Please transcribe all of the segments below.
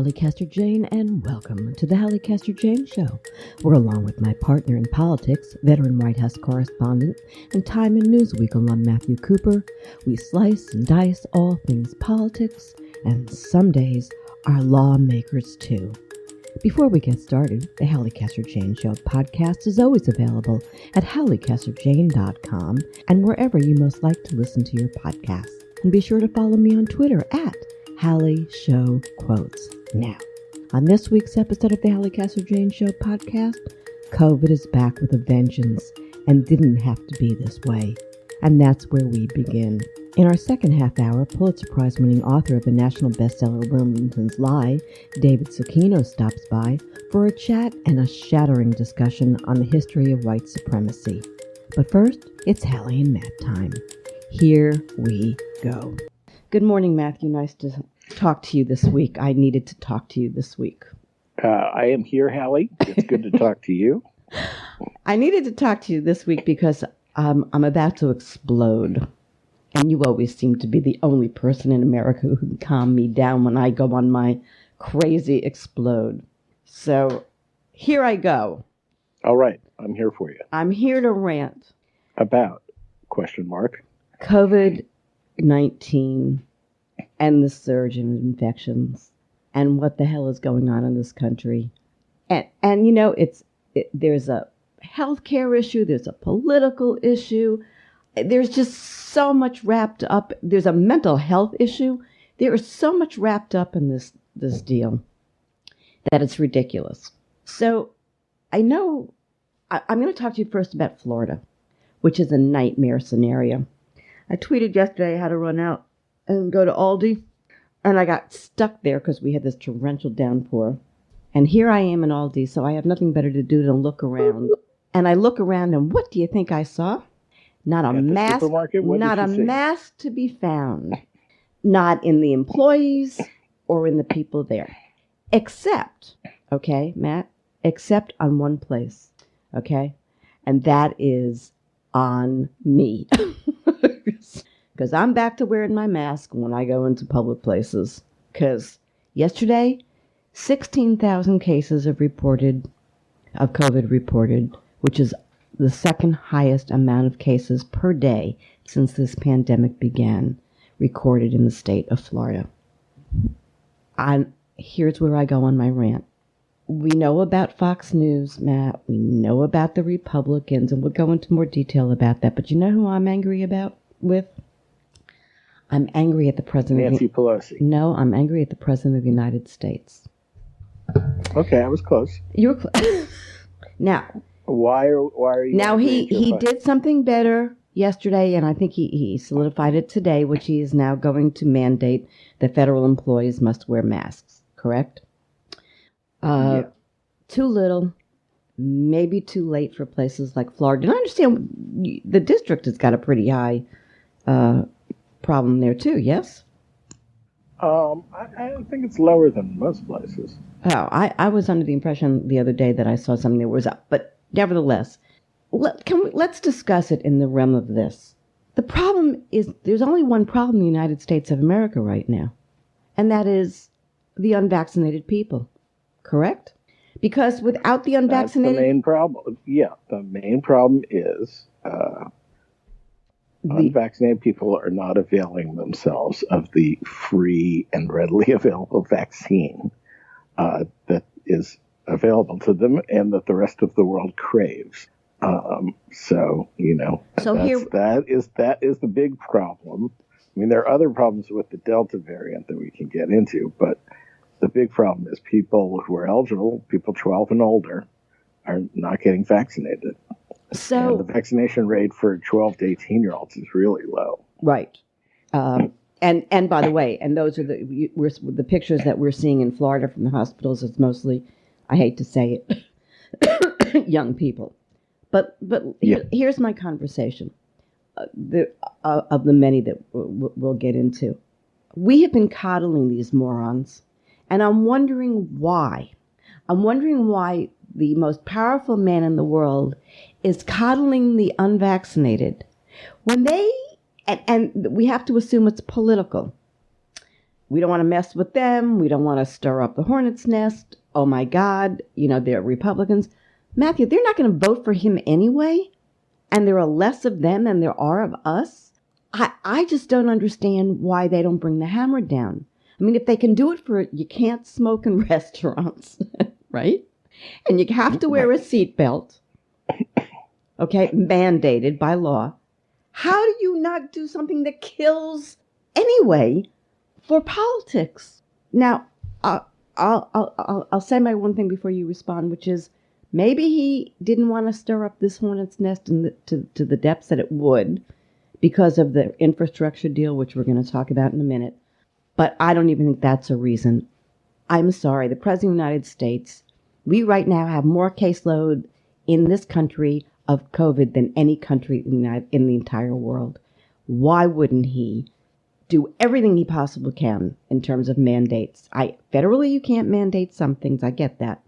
Halli Casser-Jayne, and welcome to the Halli Casser-Jayne Show, where along with my partner in politics, veteran White House correspondent, and Time and Newsweek alum Matthew Cooper, we slice and dice all things politics, and some days our lawmakers too. Before we get started, the Halli Casser-Jayne Show podcast is always available at hallicasserjayne.com and wherever you most like to listen to your podcasts. And be sure to follow me on Twitter at Halli Show Quotes. Now, on this week's episode of the Halli Casser-Jayne Show podcast, COVID is back with a vengeance and didn't have to be this way. And that's where we begin. In our second half hour, Pulitzer Prize winning author of the national bestseller WILMINGTON'S LIE, David Zucchino, stops by for a chat and a shattering discussion on the history of white supremacy. But first, it's Halli and Matt time. Here we go. Good morning, Matthew. Nice to talk to you this week. I needed to talk to you this week. I am here, Halli. It's good to talk to you. I needed to talk to you this week because I'm about to explode. And you always seem to be the only person in America who can calm me down when I go on my crazy explode. So here I go. All right. I'm here for you. I'm here to rant. About, ? COVID-19 and the surge in infections and what the hell is going on in this country. And you know, there's a healthcare issue, there's a political issue, there's just so much wrapped up. There's a mental health issue. There is so much wrapped up in this deal that it's ridiculous. So I know I'm going to talk to you first about Florida, which is a nightmare scenario. I tweeted yesterday I had to run out and go to Aldi, and I got stuck there because we had this torrential downpour. And here I am in Aldi, so I have nothing better to do than look around. And I look around, and what do you think I saw? Not a mask, not a mask to be found. Not in the employees or in the people there. Except, okay, Matt, except on one place, okay? And that is on me. Because I'm back to wearing my mask when I go into public places. Because yesterday, 16,000 cases of COVID reported, which is the second highest amount of cases per day since this pandemic began, recorded in the state of Florida. Here's where I go on my rant. We know about Fox News, Matt. We know about the Republicans, and we'll go into more detail about that. But you know who I'm angry with? I'm angry at the president. Nancy Pelosi. No, I'm angry at the president of the United States. Okay, I was close. You were close. Now, why are you? Now he did something better yesterday, and I think he solidified it today, which he is now going to mandate that federal employees must wear masks. Correct? Yeah. Too little, maybe too late for places like Florida. And I understand the district has got a pretty high problem there too. Yes. I think it's lower than most places. Oh, I was under the impression the other day that I saw something that was up, but nevertheless, let's discuss it in the realm of this. The problem is there's only one problem in the United States of America right now, and that is the unvaccinated people. Correct? Because without the unvaccinated... That's the main problem. Yeah, the main problem is unvaccinated people are not availing themselves of the free and readily available vaccine that is available to them and that the rest of the world craves. So, you know, that is the big problem. I mean, there are other problems with the Delta variant that we can get into, but the big problem is people who are eligible, people 12 and older, are not getting vaccinated. So and the vaccination rate for 12 to 18-year-olds is really low. Right. And by the way, and those are the pictures that we're seeing in Florida from the hospitals. It's mostly, I hate to say it, young people. But yeah. Here's my conversation of the many that we'll get into. We have been coddling these morons, and I'm wondering why. I'm wondering why the most powerful man in the world is coddling the unvaccinated when they, and we have to assume it's political. we don't want to mess with them. We don't want to stir up the hornet's nest. Oh my God, they're Republicans. Matthew, they're not going to vote for him anyway. And there are less of them than there are of us. I just don't understand why they don't bring the hammer down. I mean, if they can do it you can't smoke in restaurants, right? And you have to wear a seatbelt, okay, mandated by law. How do you not do something that kills anyway for politics? Now, I'll say my one thing before you respond, which is maybe he didn't want to stir up this hornet's nest to the depths that it would because of the infrastructure deal, which we're going to talk about in a minute. But I don't even think that's a reason. I'm sorry. The President of the United States, we right now have more caseload in this country of COVID than any country in the entire world. Why wouldn't he do everything he possibly can in terms of mandates? Federally, you can't mandate some things. I get that.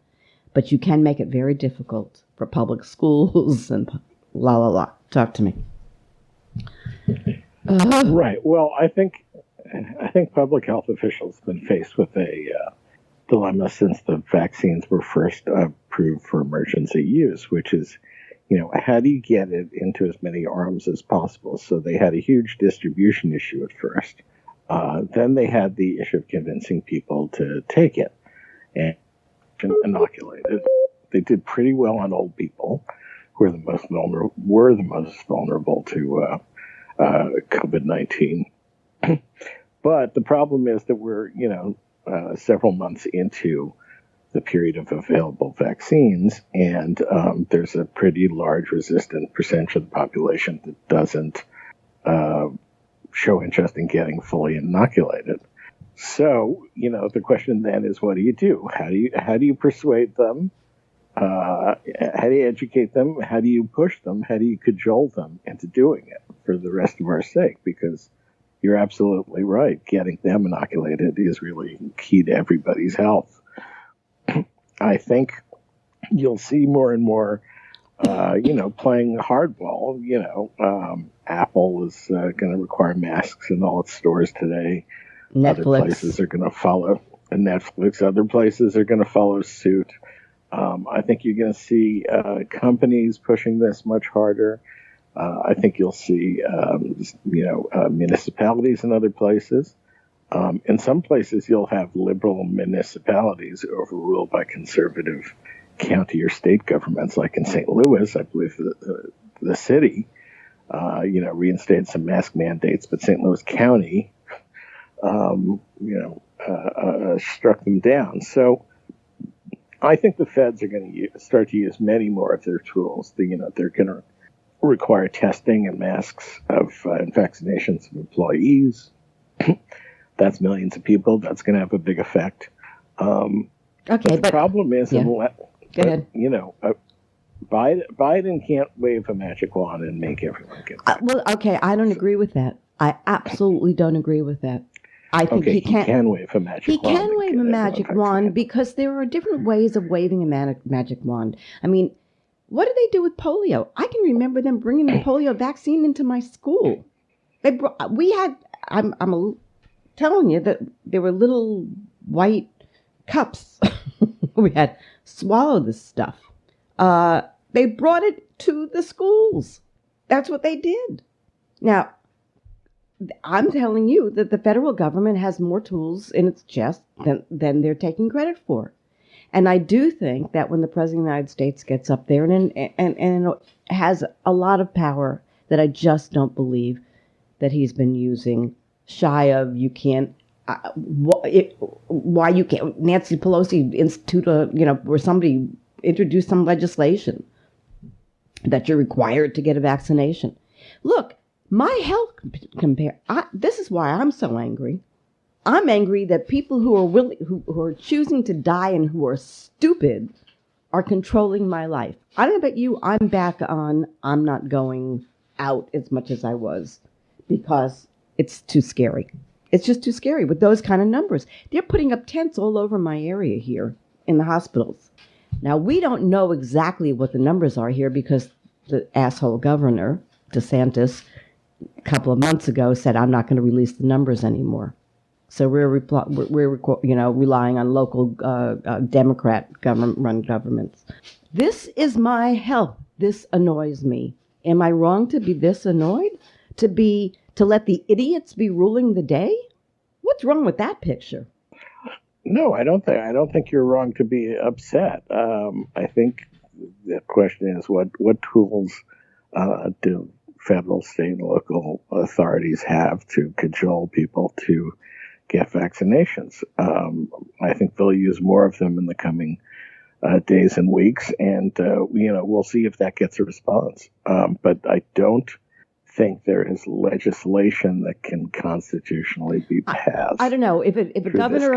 But you can make it very difficult for public schools and la, la, la. Talk to me. Right. Well, I think public health officials have been faced with a dilemma since the vaccines were first approved for emergency use, which is, how do you get it into as many arms as possible? So they had a huge distribution issue at first. Then they had the issue of convincing people to take it and inoculate it. They did pretty well on old people, who were the most vulnerable to COVID-19. But the problem is that we're, several months into the period of available vaccines, and there's a pretty large resistant percentage of the population that doesn't show interest in getting fully inoculated. So, the question then is, what do you do? How do you persuade them? How do you educate them? How do you push them? How do you cajole them into doing it for the rest of our sake? Because you're absolutely right. Getting them inoculated is really key to everybody's health. I think you'll see more and more, playing hardball. Apple is going to require masks in all its stores today. Netflix. Other places are going to follow. And Netflix, other places are going to follow suit. I think you're going to see companies pushing this much harder. I think you'll see, municipalities in other places. In some places, you'll have liberal municipalities overruled by conservative county or state governments, like in St. Louis. I believe the city, reinstated some mask mandates, but St. Louis County, struck them down. So I think the feds are going to start to use many more of their tools. They're going to require testing and masks and vaccinations of employees. That's millions of people. That's going to have a big effect. Okay, but the problem is, Go ahead. Biden can't wave a magic wand and make everyone get vaccinated. I don't agree with that. I absolutely don't agree with that. I think he can wave a magic wand. He can wave a magic wand because there are different ways of waving a magic wand. I mean, what did they do with polio? I can remember them bringing the polio vaccine into my school. I'm telling you that there were little white cups. We had swallowed this stuff. They brought it to the schools. That's what they did. Now, I'm telling you that the federal government has more tools in its chest than they're taking credit for. And I do think that when the President of the United States gets up there and has a lot of power that I just don't believe that he's been using, shy of you can't, why you can't, Nancy Pelosi institute where somebody introduced some legislation that you're required to get a vaccination. Look, my health this is why I'm so angry. I'm angry that people who are choosing to die and who are stupid are controlling my life. I don't know about you. I'm back on. I'm not going out as much as I was because it's too scary. It's just too scary with those kind of numbers. They're putting up tents all over my area here in the hospitals. Now, we don't know exactly what the numbers are here because the asshole governor, DeSantis, a couple of months ago said, I'm not going to release the numbers anymore. So we're relying on local Democrat run governments. This is my hell. This annoys me. Am I wrong to be this annoyed? To let the idiots be ruling the day? What's wrong with that picture? No, I don't think you're wrong to be upset. I think the question is what tools do federal, state, and local authorities have to cajole people to get vaccinations? I think they'll use more of them in the coming days and weeks, and we'll see if that gets a response. But I don't think there is legislation that can constitutionally be passed. I don't know if a governor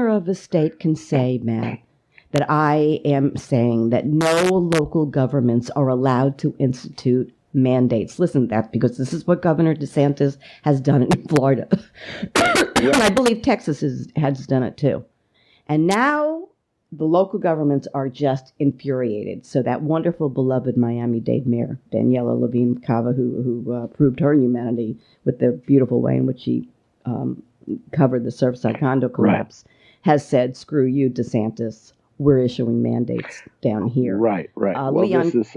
of a state can say, Matt, that I am saying that no local governments are allowed to institute mandates. Listen, that's because this is what Governor DeSantis has done in Florida. And I believe Texas has done it too. And now the local governments are just infuriated. So that wonderful, beloved Miami-Dade mayor, Daniela Levine Cava, who proved her humanity with the beautiful way in which she covered the Surfside condo collapse, has said, screw you, DeSantis. We're issuing mandates down here. Right. Leon, this is...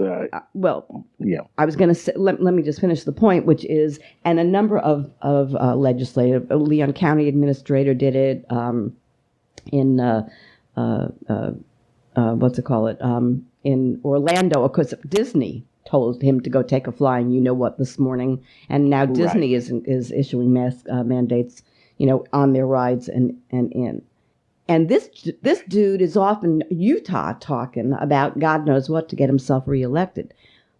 yeah. I was going to say, let me just finish the point, which is, and a number of legislative, Leon County Administrator did it in... in Orlando, of course, Disney told him to go take a flying, this morning, and now Disney is issuing mask mandates, on their rides and in. And this dude is off in Utah talking about God knows what to get himself reelected.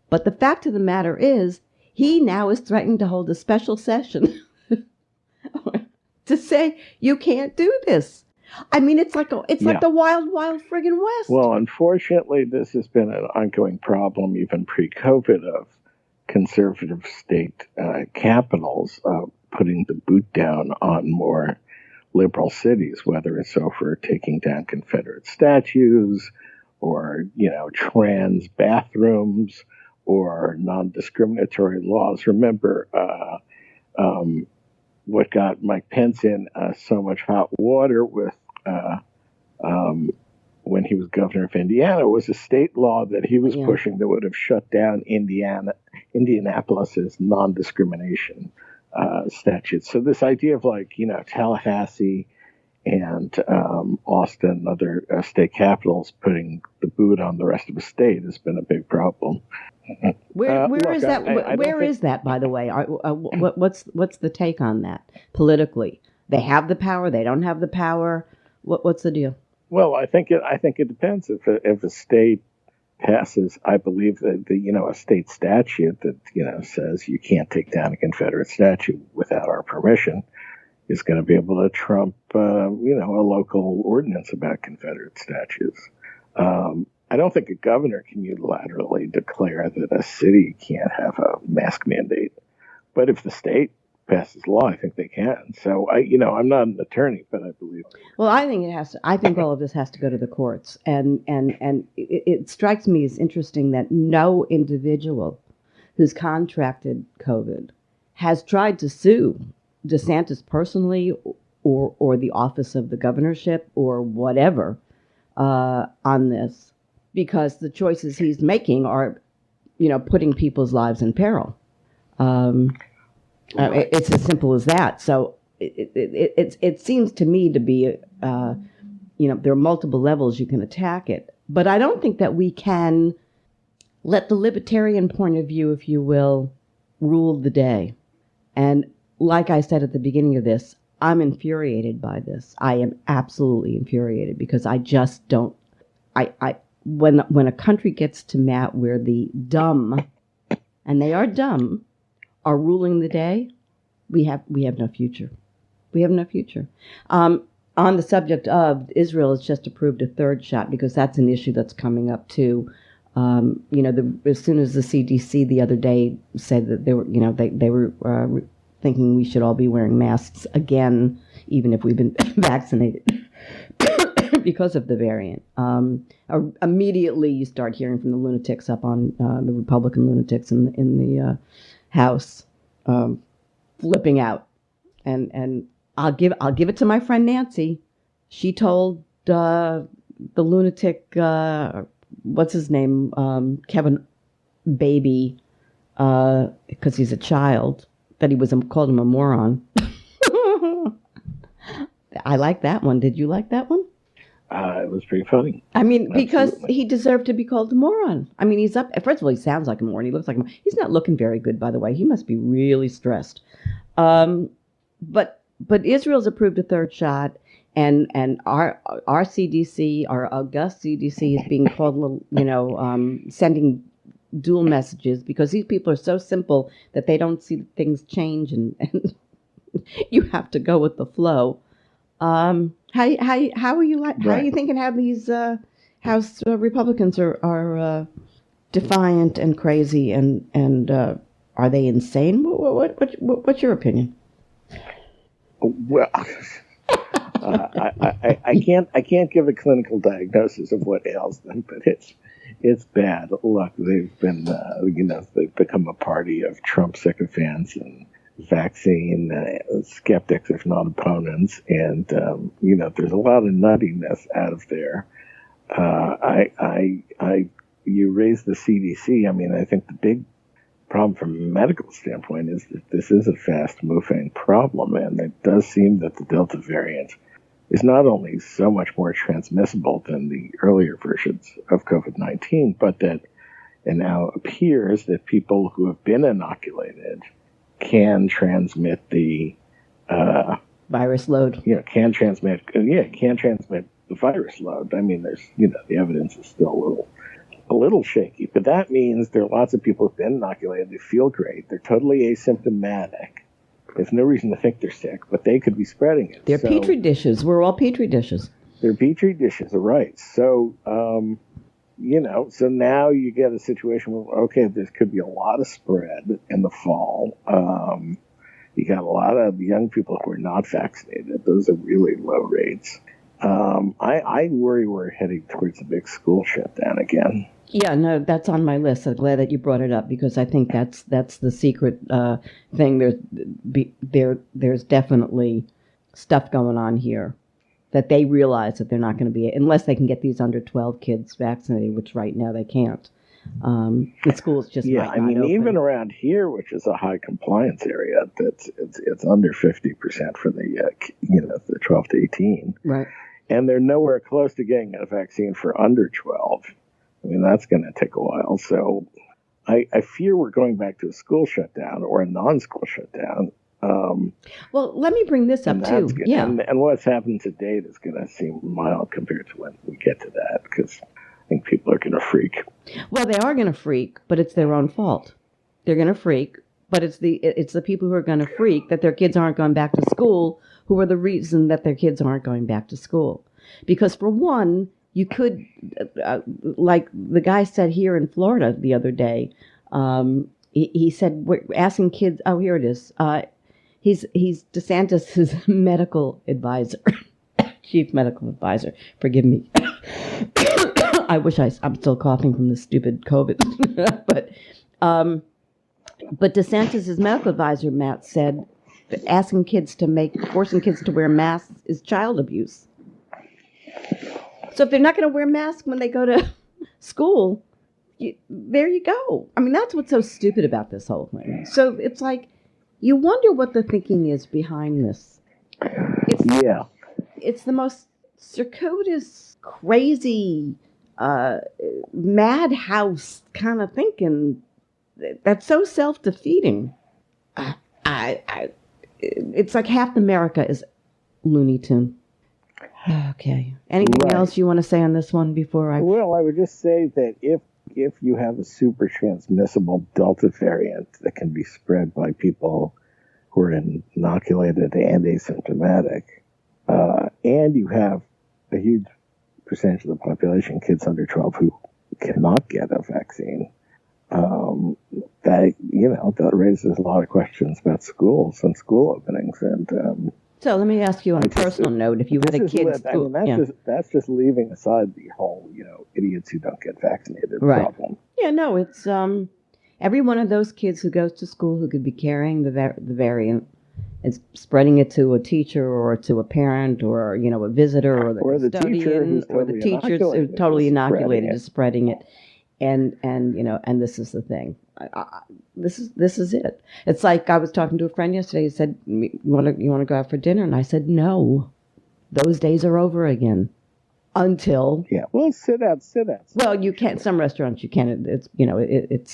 But the fact of the matter is, he now is threatening to hold a special session to say you can't do this. I mean, it's like the wild friggin' West. Well, unfortunately, this has been an ongoing problem even pre-COVID of conservative state capitals putting the boot down on more liberal cities, whether it's over taking down Confederate statues or, trans bathrooms or non-discriminatory laws. Remember, what got Mike Pence in so much hot water with when he was governor of Indiana was a state law that he was pushing that would have shut down Indianapolis's non-discrimination statutes. So this idea of Tallahassee and Austin, other state capitals, putting the boot on the rest of the state has been a big problem. Where is that, by the way? What's the take on that politically? They have the power. They don't have the power. What's the deal? Well, I think it depends. If a state passes, I believe that a state statute that says you can't take down a Confederate statue without our permission is going to be able to trump a local ordinance about Confederate statues. I don't think a governor can unilaterally declare that a city can't have a mask mandate, but if the state passes law, I think they can. So I'm not an attorney, but I believe. Well, I think it has to. I think all of this has to go to the courts, and it strikes me as interesting that no individual who's contracted COVID has tried to sue DeSantis personally or the office of the governorship or whatever on this, because the choices he's making are, putting people's lives in peril. It's as simple as that. So it seems to me to be, there are multiple levels you can attack it. But I don't think that we can let the libertarian point of view, if you will, rule the day. And like I said at the beginning of this, I'm infuriated by this. I am absolutely infuriated because I just don't. When a country gets to Matt where the dumb, and they are dumb, are ruling the day, we have no future. We have no future. On the subject of Israel has just approved a third shot because that's an issue that's coming up too. As soon as the CDC the other day said that they were thinking we should all be wearing masks again, even if we've been vaccinated because of the variant. Immediately you start hearing from the lunatics up on the Republican lunatics in the House flipping out, and I'll give it to my friend Nancy. She told the lunatic, what's his name, Kevin Baby, because he's a child, that he called him a moron. I like that one. Did you like that one? It was pretty funny. I mean, because Absolutely. he deserved to be called a moron. I mean, he's up. First of all, he sounds like a moron. He looks like a moron. He's not looking very good, by the way. He must be really stressed. But Israel's approved a third shot, and our CDC, our august CDC, is being called, sending dual messages because these people are so simple that they don't see things change, and you have to go with the flow. How are you like? How are you thinking how these House Republicans are defiant and crazy and are they insane? What's your opinion? Well, I can't give a clinical diagnosis of what ails them, but it's bad. Look, they've been they've become a party of Trump sycophants and vaccine skeptics, if not opponents, and there's a lot of nuttiness out of there. You raise the CDC. I mean, I think the big problem from a medical standpoint is that this is a fast-moving problem, and it does seem that the Delta variant is not only so much more transmissible than the earlier versions of COVID-19, but that it now appears that people who have been inoculated can transmit the virus load. Can transmit the virus load. I mean, there's the evidence is still a little shaky, but that means there are lots of people who've been inoculated. They feel great. They're totally asymptomatic. There's no reason to think they're sick, but they could be spreading it. They're petri dishes. We're all petri dishes. They're petri dishes, right? So. So now you get a situation where, okay, there could be a lot of spread in the fall. You got a lot of young people who are not vaccinated. Those are really low rates. I worry we're heading towards a big school shutdown again. Yeah, no, that's on my list. I'm glad that you brought it up because I think that's the secret thing. There's definitely stuff going on here. That they realize that they're not going to be, unless they can get these under 12 kids vaccinated, which right now they can't. The schools just might not open. Even around here, which is a high compliance area, it's under 50% for the 12 to 18, right? And they're nowhere close to getting a vaccine for under 12. I mean, that's going to take a while. So I fear we're going back to a school shutdown or a non-school shutdown. Well, let me bring this up too. Yeah, and what's happened to date is going to seem mild compared to when we get to that, because I think people are going to freak. Well, they are going to freak, but it's their own fault. They're going to freak, but it's the people who are going to freak that their kids aren't going back to school who are the reason that their kids aren't going back to school. Because for one, you could, like the guy said here in Florida the other day, he said we're asking kids. Oh, here it is. He's DeSantis' medical advisor, chief medical advisor. Forgive me. I wish I'm still coughing from the stupid COVID. But DeSantis' medical advisor, Matt, said that forcing kids to wear masks is child abuse. So if they're not going to wear masks when they go to school, there you go. I mean, that's what's so stupid about this whole thing. So it's like, you wonder what the thinking is behind this. It's the most circuitous, crazy, madhouse kind of thinking that's so self-defeating. It's like half America is Looney Tune. Okay. Anything else you want to say on this one before I... Well, I would just say that if you have a super transmissible Delta variant that can be spread by people who are inoculated and asymptomatic, and you have a huge percentage of the population, kids under 12, who cannot get a vaccine, that raises a lot of questions about schools and school openings. And so let me ask you on a personal note, if you had a kid... That's just leaving aside the whole, idiots who don't get vaccinated problem. Yeah, no, it's every one of those kids who goes to school who could be carrying the variant It's spreading it to a teacher or to a parent or, a visitor or the custodian or the teacher who's totally inoculated is spreading it. And this is the thing. This is it. It's like I was talking to a friend yesterday who said, you want to go out for dinner? And I said, no, those days are over again. Until sit out. Well, you can't. Some restaurants you can't. It's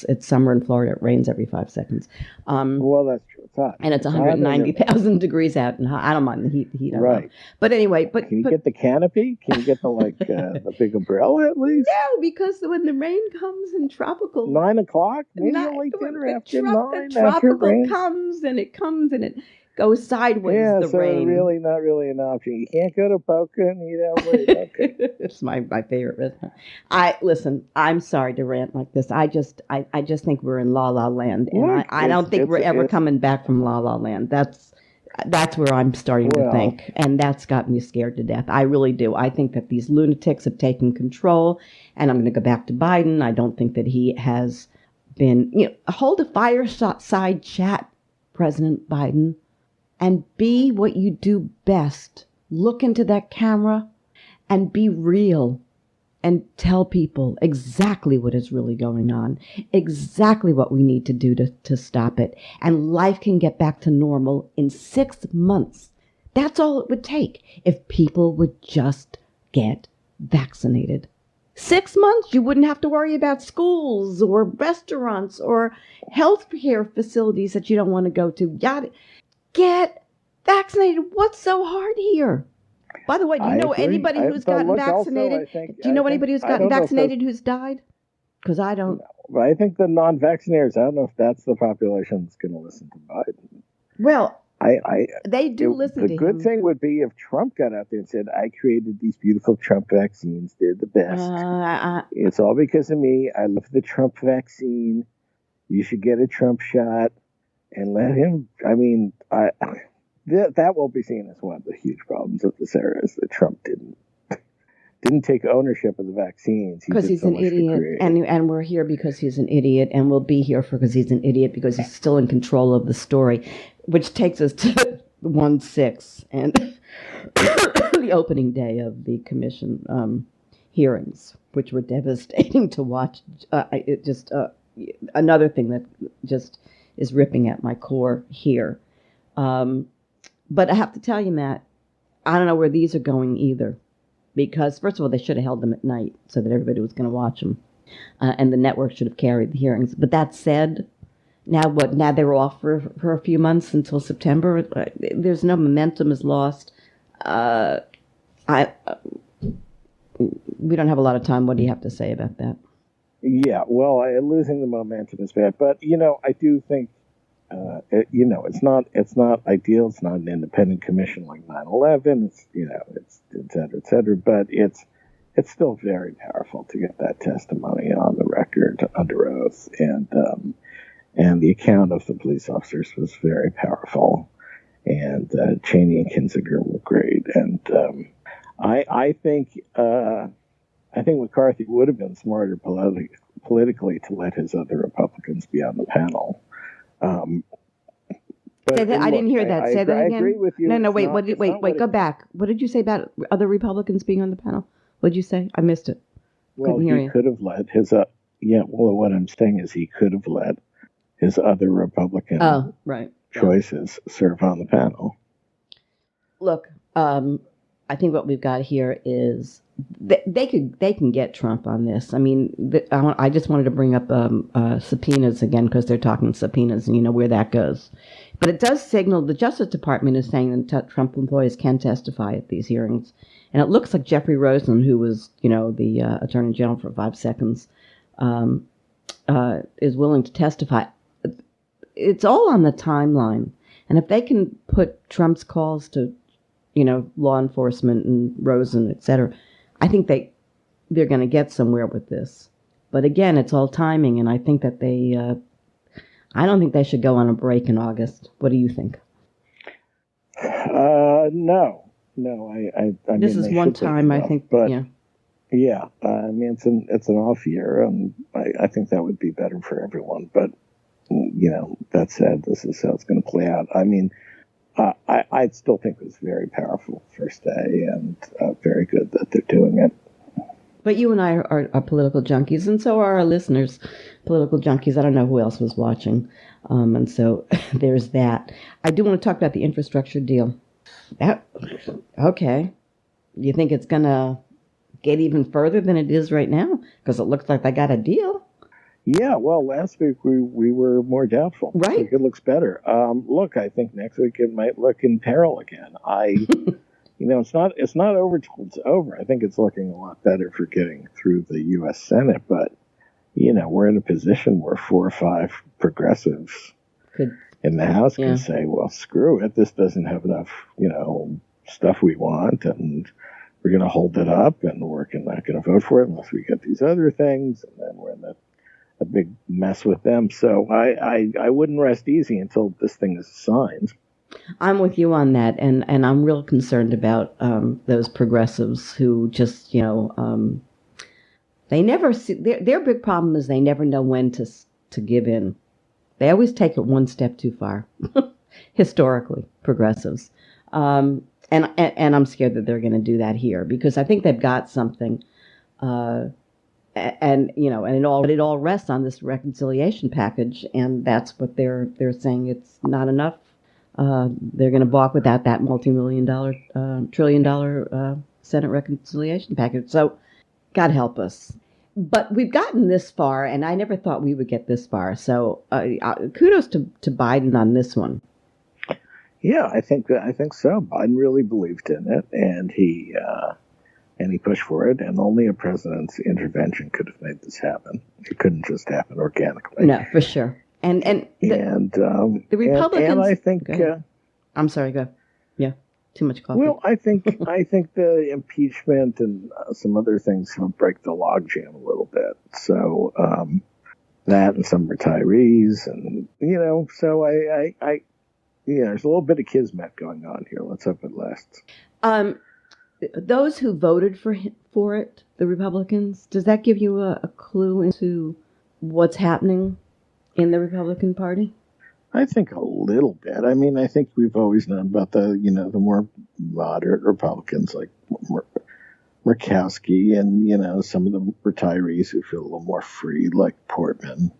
it's summer in Florida. It rains every 5 seconds. Well, that's true. It's hot, and it's 190,000 degrees out, and I don't mind the heat. Right. But anyway, can you get the canopy? Can you get the the big umbrella at least? No, because when the rain comes in tropical 9 o'clock, maybe you'll like dinner after 9. The tropical comes and it goes sideways. The so rain. Really not really an option. You can't go to Boca and eat out late. Okay. It's my favorite restaurant. I'm sorry to rant like this. I just think we're in La La Land, and I don't think we're ever coming back from La La Land. That's where I'm starting to think, and that's got me scared to death. I really do. I think that these lunatics have taken control, and I'm going to go back to Biden. I don't think that he has been, hold a fireside chat, President Biden. And be what you do best. Look into that camera and be real and tell people exactly what is really going on, exactly what we need to do to stop it. And life can get back to normal in 6 months. That's all it would take if people would just get vaccinated. 6 months, you wouldn't have to worry about schools or restaurants or healthcare facilities that you don't want to go to. Get vaccinated. What's so hard here? By the way, do you know anybody who's gotten vaccinated? Do you know anybody who's gotten vaccinated who's died? Because I don't. But I think the non-vaccinators, I don't know if that's the population that's going to listen to Biden. Well, they do listen to him. The good thing would be if Trump got out there and said, I created these beautiful Trump vaccines. They're the best. It's all because of me. I love the Trump vaccine. You should get a Trump shot. And let him, that will be seen as one of the huge problems of this era is that Trump didn't take ownership of the vaccines. Because he's an idiot, and we're here because he's an idiot, and we'll be here because he's an idiot because he's still in control of the story, which takes us to 1/6 and the opening day of the commission hearings, which were devastating to watch. Another thing that just is ripping at my core here. But I have to tell you, Matt, I don't know where these are going either. Because, first of all, they should have held them at night so that everybody was going to watch them. And the network should have carried the hearings. But that said, now they're off for a few months until September. There's no momentum is lost. We don't have a lot of time. What do you have to say about that? Yeah, well, losing the momentum is bad, but I do think it's not ideal. It's not an independent commission like 9/11. It's it's et cetera. But it's still very powerful to get that testimony on the record under oath, and the account of the police officers was very powerful, and Cheney and Kinzinger were great, and I think McCarthy would have been smarter politically to let his other Republicans be on the panel. I didn't hear that. Say that again. I agree with you. No, wait. Wait. Go back. What did you say about other Republicans being on the panel? What did you say? I missed it. Well, he could have let his. What I'm saying is he could have let his other Republican choices serve on the panel. Look, I think what we've got here is they can get Trump on this. I mean, I just wanted to bring up subpoenas again because they're talking subpoenas, and you know where that goes. But it does signal the Justice Department is saying that Trump employees can testify at these hearings, and it looks like Jeffrey Rosen, who was the Attorney General for 5 seconds, is willing to testify. It's all on the timeline, and if they can put Trump's calls to law enforcement and Rosen, et cetera, I think they're going to get somewhere with this. But again, it's all timing, and I think that I don't think they should go on a break in August. What do you think? No. I this mean, is one time, I think. But yeah. I mean, it's an off year, and I think that would be better for everyone. But that said, this is how it's going to play out. I mean, I still think it was very powerful first day, and very good that they're doing it. But you and I are political junkies, and so are our listeners, political junkies. I don't know who else was watching. And so there's that. I do want to talk about the infrastructure deal. Okay. You think it's going to get even further than it is right now? Because it looks like they got a deal. Yeah, well, last week we were more doubtful. Right. I think it looks better. Look, I think next week it might look in peril again. It's not over till it's over. I think it's looking a lot better for getting through the U.S. Senate, but we're in a position where 4 or 5 progressives in the House can say, well, screw it. This doesn't have enough, stuff we want, and we're going to hold it up, and we're not going to vote for it unless we get these other things, and then we're in a big mess with them. So I wouldn't rest easy until this thing is signed. I'm with you on that, and I'm real concerned about those progressives who just, they never see, their big problem is they never know when to give in. They always take it one step too far, historically, progressives. And I'm scared that they're going to do that here, because I think they've got something, and it all rests on this reconciliation package, and that's what they're saying. It's not enough. They're going to balk without that trillion-dollar Senate reconciliation package. So, God help us. But we've gotten this far, and I never thought we would get this far. So, kudos to Biden on this one. Yeah, I think so. Biden really believed in it, and he pushed for it. And only a president's intervention could have made this happen. It couldn't just happen organically. No, for sure. And the Republicans. And I think. I'm sorry. Go. Yeah. Too much coffee. Well, I think the impeachment and some other things will break the logjam a little bit. So that and some retirees, and so I there's a little bit of kismet going on here. Let's hope it lasts. Those who voted for it, the Republicans, does that give you a clue into what's happening in the Republican Party? I think a little bit. I mean, I think we've always known about the more moderate Republicans like Murkowski and, some of the retirees who feel a little more free, like Portman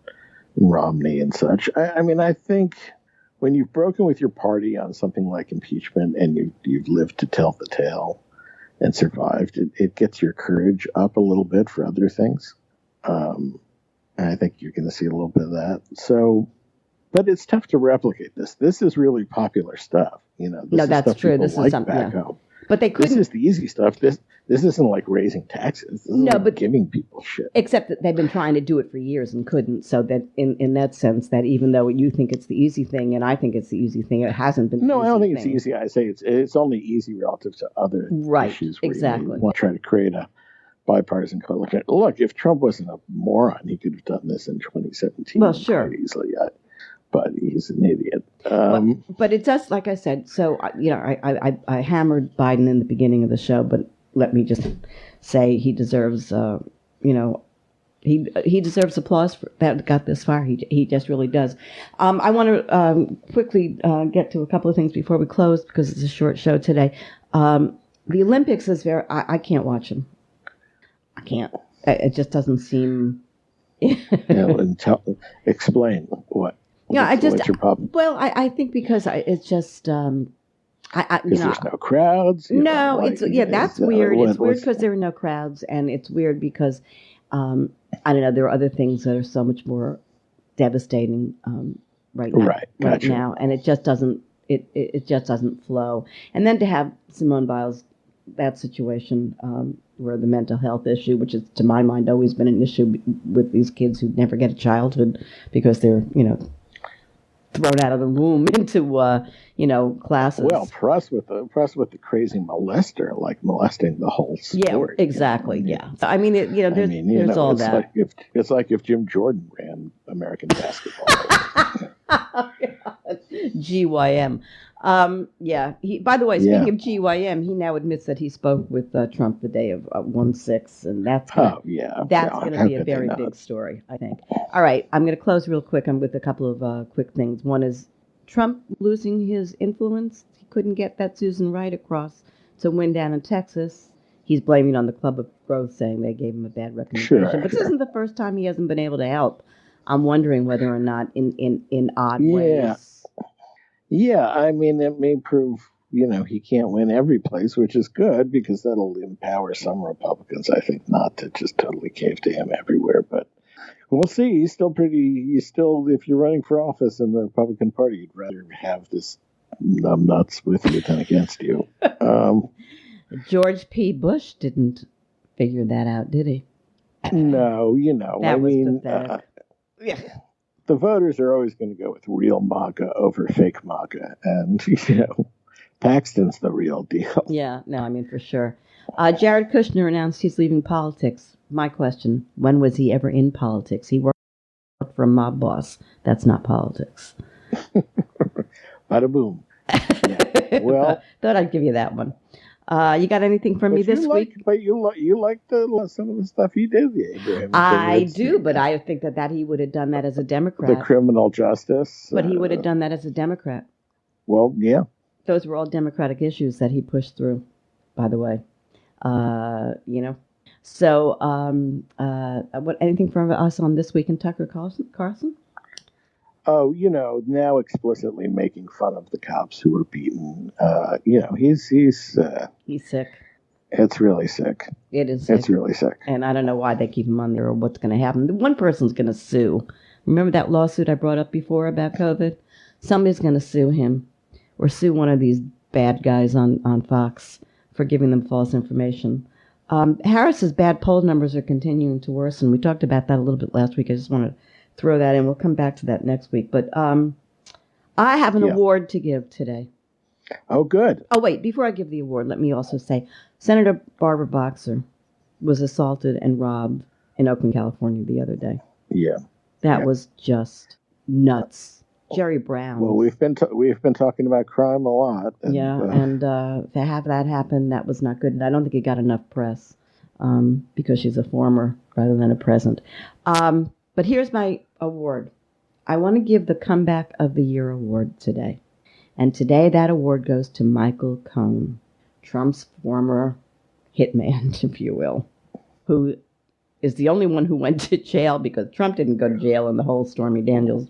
and Romney and such. I think when you've broken with your party on something like impeachment and you've lived to tell the tale and survived, it gets your courage up a little bit for other things. And I think you're going to see a little bit of that. So, but it's tough to replicate this. This is really popular stuff. No, that's true. This is something back home. But they couldn't. This is the easy stuff. This isn't like raising taxes. This is but giving people shit. Except that they've been trying to do it for years and couldn't. So that in that sense, that even though you think it's the easy thing and I think it's the easy thing, it hasn't been. No, I don't think it's easy. I say it's only easy relative to other issues. Where exactly. You want to try to create a bipartisan coalition. Look, if Trump wasn't a moron, he could have done this in 2017. Well, sure. Quite easily. But he's an idiot. But it does, like I said. So I hammered Biden in the beginning of the show, but let me just say he deserves, he deserves applause for that got this far. He just really does. I want to quickly get to a couple of things before we close because it's a short show today. The Olympics is I can't watch them. I can't. It just doesn't seem. Explain what. Yeah, what's your problem? Well, I think because it's just there's no crowds. That's weird. It's weird because there are no crowds, and it's weird because I don't know. There are other things that are so much more devastating right now, and it just doesn't. It just doesn't flow. And then to have Simone Biles, that situation where the mental health issue, which is to my mind always been an issue with these kids who never get a childhood because they're thrown out of the womb into classes. Well, press with the crazy molester, like molesting the whole sport. Yeah, exactly. Yeah. So, I mean, there's all that. It's like if Jim Jordan ran American basketball. GYM. Yeah. By the way, speaking of GYM, he now admits that he spoke with Trump the day of 1/6, and that's going to be a very big story, I think. All right, I'm going to close real quick. I'm with a couple of quick things. One is Trump losing his influence, he couldn't get that Susan Wright across to win down in Texas. He's blaming on the Club of Growth, saying they gave him a bad recommendation. Sure, But this isn't the first time he hasn't been able to help. I'm wondering whether or not in odd ways. Yeah, I mean, it may prove, he can't win every place, which is good because that'll empower some Republicans, I think, not to just totally cave to him everywhere. But we'll see. He's still, if you're running for office in the Republican Party, you'd rather have this numbnuts with you than against you. George P. Bush didn't figure that out, did he? No, That was pathetic. Yeah. The voters are always going to go with real MAGA over fake MAGA. And, Paxton's the real deal. Yeah, no, I mean, for sure. Jared Kushner announced he's leaving politics. My question, when was he ever in politics? He worked for a mob boss. That's not politics. Bada boom. Yeah. Well, thought I'd give you that one. You got anything for me this week? But you like some of the stuff he did, Abraham. I do, but I think that he would have done that as a Democrat. The criminal justice. But he would have done that as a Democrat. Well, yeah. Those were all Democratic issues that he pushed through, by the way. So, anything from us on This Week in Tucker Carlson? Oh, now explicitly making fun of the cops who were beaten. He's sick. It's really sick. It is sick. It's really sick. And I don't know why they keep him on there or what's going to happen. One person's going to sue. Remember that lawsuit I brought up before about COVID? Somebody's going to sue him or sue one of these bad guys on Fox for giving them false information. Harris's bad poll numbers are continuing to worsen. We talked about that a little bit last week. I just want to throw that in. We'll come back to that next week. But I have an award to give today. Oh, good. Oh, wait. Before I give the award, let me also say Senator Barbara Boxer was assaulted and robbed in Oakland, California the other day. Yeah. That was just nuts. Jerry Brown. Well, we've been talking about crime a lot. And, to have that happen, that was not good. And I don't think it got enough press because she's a former rather than a present. But here's my award. I want to give the Comeback of the Year award today. And today that award goes to Michael Cohen, Trump's former hitman, if you will, who is the only one who went to jail because Trump didn't go to jail in the whole Stormy Daniels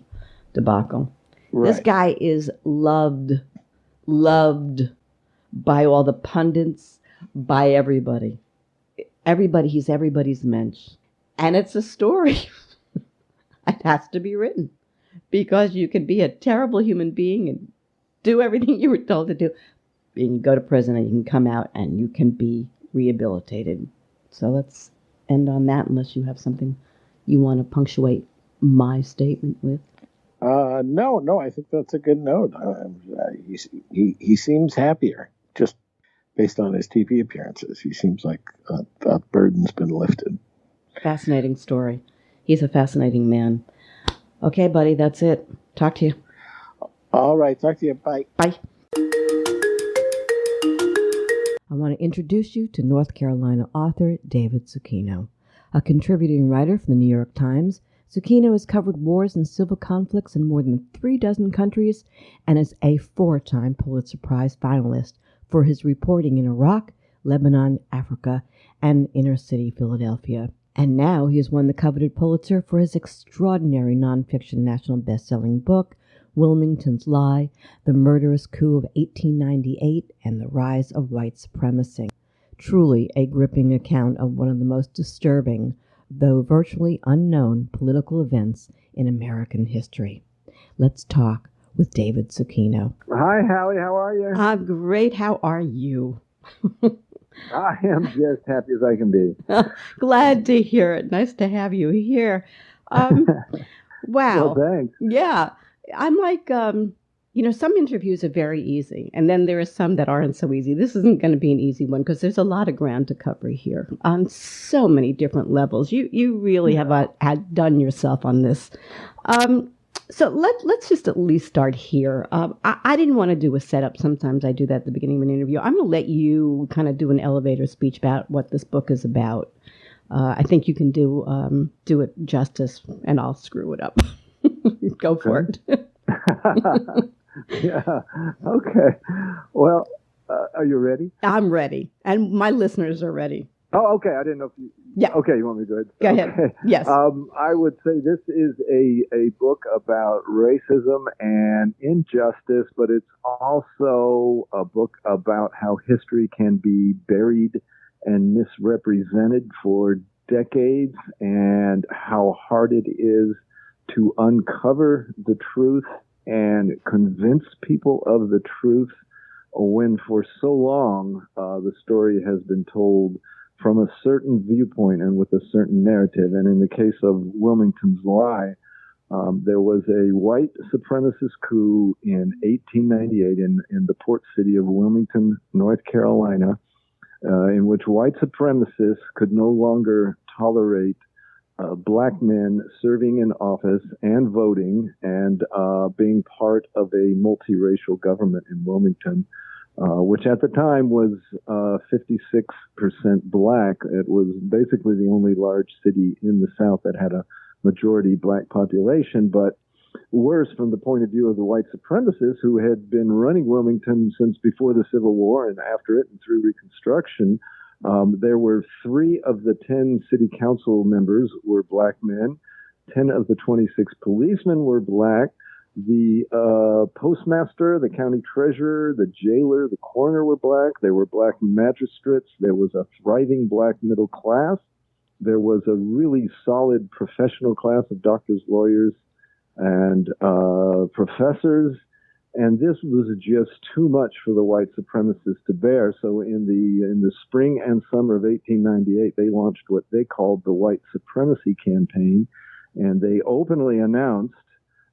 debacle. Right. This guy is loved by all the pundits, by everybody. He's everybody's mensch. And it's a story. It has to be written because you can be a terrible human being and do everything you were told to do. And you go to prison and you can come out and you can be rehabilitated. So let's end on that unless you have something you want to punctuate my statement with. No, I think that's a good note. He seems happier just based on his TV appearances. He seems like that burden's been lifted. Fascinating story. He's a fascinating man. Okay, buddy, that's it. Talk to you. All right, talk to you. Bye. Bye. I want to introduce you to North Carolina author David Zucchino. A contributing writer for the New York Times, Zucchino has covered wars and civil conflicts in more than 36 countries and is a 4-time Pulitzer Prize finalist for his reporting in Iraq, Lebanon, Africa, and inner-city Philadelphia. And now he has won the coveted Pulitzer for his extraordinary nonfiction national best-selling book, Wilmington's Lie, The Murderous Coup of 1898 and the Rise of White Supremacy. Truly a gripping account of one of the most disturbing, though virtually unknown, political events in American history. Let's talk with David Zucchino. Hi, Hallie. How are you? I'm great. How are you? I am just happy as I can be. Glad to hear it. Nice to have you here. Wow. Well, thanks. Yeah. I'm like, some interviews are very easy, and then there are some that aren't so easy. This isn't going to be an easy one because there's a lot of ground to cover here on so many different levels. You really have had done yourself on this. So let's just at least start here. I didn't want to do a setup. Sometimes I do that at the beginning of an interview. I'm going to let you kind of do an elevator speech about what this book is about. I think you can do it justice, and I'll screw it up. Go for it. Yeah. Okay. Well, are you ready? I'm ready, and my listeners are ready. Oh, okay. I didn't know if you. Yeah. Okay, you want me to go ahead? Go ahead. Okay. Yes. I would say this is a book about racism and injustice, but it's also a book about how history can be buried and misrepresented for decades, and how hard it is to uncover the truth and convince people of the truth when for so long the story has been told from a certain viewpoint and with a certain narrative. And in the case of Wilmington's Lie, there was a white supremacist coup in 1898 in the port city of Wilmington, North Carolina, in which white supremacists could no longer tolerate black men serving in office and voting and being part of a multiracial government in Wilmington, which at the time was 56% black. It was basically the only large city in the South that had a majority black population. But worse, from the point of view of the white supremacists who had been running Wilmington since before the Civil War and after it and through Reconstruction, there were 3 of the 10 city council members were black men. 10 of the 26 policemen were black. The postmaster, the county treasurer, the jailer, the coroner were black. There were black magistrates. There was a thriving black middle class. There was a really solid professional class of doctors, lawyers, and professors. And this was just too much for the white supremacists to bear. So in the spring and summer of 1898, they launched what they called the White Supremacy Campaign. And they openly announced